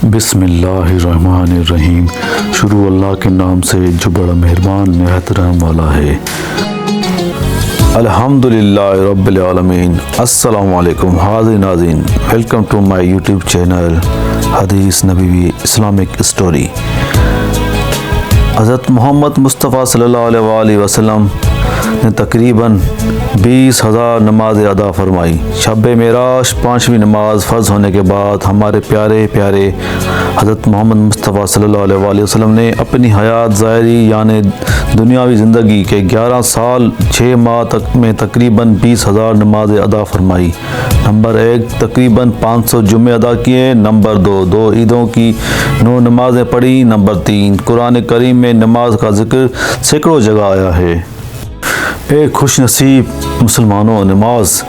बिस्मिल्लाहिर्रहमानिर्रहीम। शुरू अल्लाह के नाम से जो बड़ा मेहरबान निहायत रहम वाला है। अल्हम्दुलिल्लाह रब्बिल आलमीन। अस्सलामु अलैकुम हाज़िर नाज़रीन, welcome to my YouTube channel हदीस नबवी इस्लामिक स्टोरी। हज़रत मोहम्मद मुस्तफ़ा सल्लल्लाहु अलैहि वसल्लम ने तकरीबन 20,000 नमाज़ें अदा फरमाई। शब मेराज 5वीं नमाज फ़र्ज़ होने के बाद हमारे प्यारे प्यारे हज़रत मोहम्मद मुस्तफ़ा सल्लल्लाहु अलैहि वसल्लम ने अपनी हयात ज़ाहिरी यानी दुनियावी ज़िंदगी के 11 साल 6 माह तक में तकरीबन 20,000 नमाज़ें अदा फरमाई। नंबर 1 तकरीबन 500 जुम्मे अदा किए। नंबर 2 ईदों की 9 नमाज़ें पढ़ी। नंबर 3 कुरान करीम में नमाज का जिक्र सैकड़ों जगह आया है। ए खुश नसीब मुसलमानों, नमाज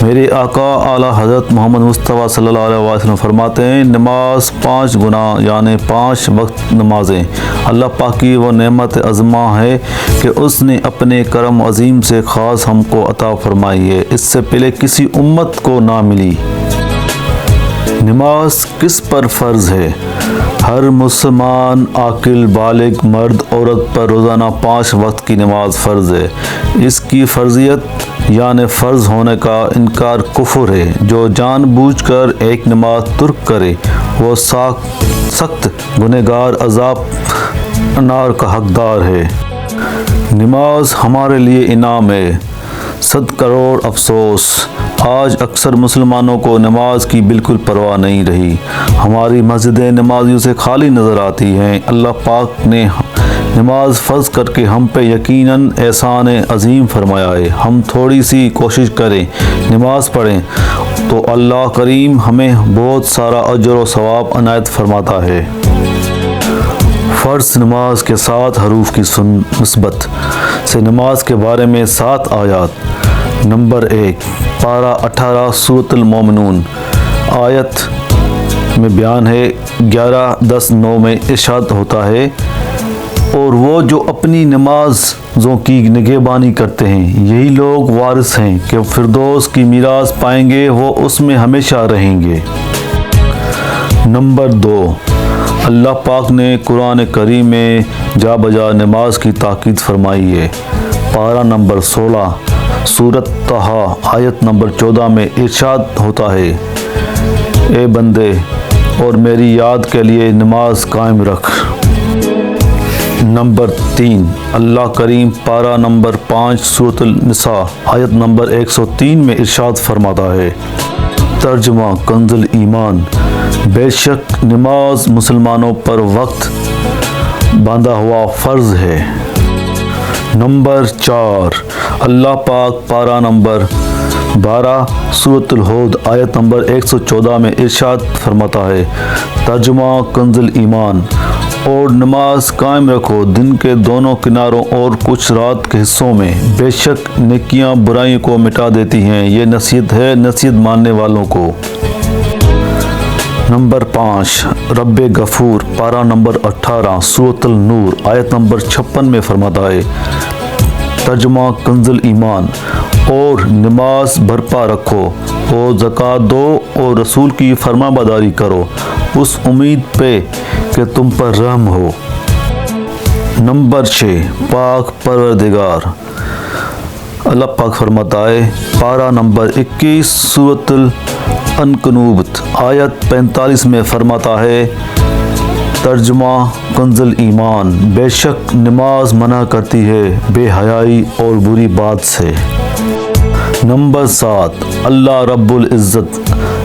मेरे आका आला हज़रत मोहम्मद मुस्तफ़ा सल्लल्लाहु अलैहि वसल्लम फरमाते हैं, नमाज 5 गुना यानी 5 वक्त नमाजें अल्लाह पाक की वो नेमत अज़मा है कि उसने अपने करम अज़ीम से ख़ास हमको अता फरमाई है, इससे पहले किसी उम्मत को ना मिली। नमाज किस पर फ़र्ज़ है? हर मुसलमान आकिल बालिग मर्द औरत पर रोज़ाना 5 वक्त की नमाज फ़र्ज़ है। इसकी फ़र्ज़ियत यानी फ़र्ज़ होने का इनकार कुफ्र है। जो जानबूझकर एक नमाज तुर्क करे वो सख्त गुनहगार अज़ाब नार का हकदार है। नमाज हमारे लिए इनाम है। 100 करोड़ अफसोस, आज अक्सर मुसलमानों को नमाज की बिल्कुल परवाह नहीं रही। हमारी मस्जिदें नमाजियों से खाली नज़र आती हैं। अल्लाह पाक ने नमाज फ़र्ज़ करके हम पे यकीनन एहसान अज़ीम फरमाया है। हम थोड़ी सी कोशिश करें, नमाज पढ़ें तो अल्लाह करीम हमें बहुत सारा अजर व सवाब अनायत फरमाता है। फ़र्ज़ नमाज के 7 हरूफ की निस्बत से नमाज के बारे में 7 आयात। नंबर 1 पारा 18 सूरत अल-मोमिनून आयत में बयान है। 11-10-9 में इरशाद होता है, और वो जो अपनी नमाज़ों की निगहबानी करते हैं यही लोग वारिस हैं कि फिरदौस की मीरास पाएंगे, वो उसमें हमेशा रहेंगे। नंबर 2 अल्लाह पाक ने कुरान करीम में जा बजा नमाज की ताकीद फरमाई है। पारा नंबर 16 सूरत तहा आयत नंबर 14 में इरशाद होता है, ए बंदे और मेरी याद के लिए नमाज कायम रख। नंबर 3 अल्लाह करीम पारा नंबर 5 सूरत निसा आयत नंबर 103 में इरशाद फरमाता है, तर्जुमा कंजुल ईमान, बेशक नमाज मुसलमानों पर वक्त बांधा हुआ फ़र्ज़ है। नंबर 4 अल्लाह पाक पारा नंबर 12 सूरत हुद आयत नंबर 114 में इरशाद फरमाता है, तर्जुमा कंजुल ईमान, और नमाज कायम रखो दिन के दोनों किनारों और कुछ रात के हिस्सों में, बेशक नेकियां बुराइयों को मिटा देती हैं। ये नसीहत है नसीहत मानने वालों को। नंबर 5 रब्बे गफूर पारा नंबर 18 सूरत नूर आयत नंबर 56 में फरमाता है, तर्जुमा कंजुल ईमान, और नमाज बरपा रखो और ज़कात दो और रसूल की फरमाबरदारी करो उस उम्मीद पे कि तुम पर रहम हो। नंबर 6 पाक परवरदिगार अल्लाह पाक फरमाता है, पारा नंबर 21 सूरत अनकबूत आयत 45 में फरमाता है, तर्जुमा कंजुल ईमान, बेशक नमाज मना करती है बेहयाई और बुरी बात से। नंबर 7 अल्लाह रब्बुल इज़्ज़त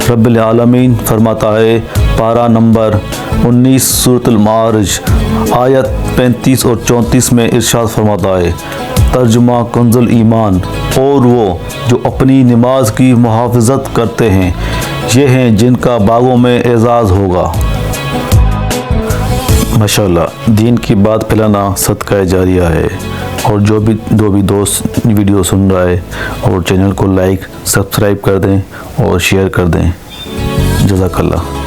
रब्बिल आलमीन फरमाता है, पारा नंबर 19 सूरत अल-मारिज आयत 35 और 34 में इरशाद फरमाता है, तर्जुमा कंजुल ईमान, और वो जो अपनी नमाज की मुहाफ़िज़त करते हैं ये हैं जिनका बागों में एजाज़ होगा। माशाअल्लाह, दीन की बात फैलाना सदका जारिया है। और जो भी दोस्त वीडियो सुन रहा है और चैनल को लाइक सब्सक्राइब कर दें और शेयर कर दें। जज़ाकल्लाह।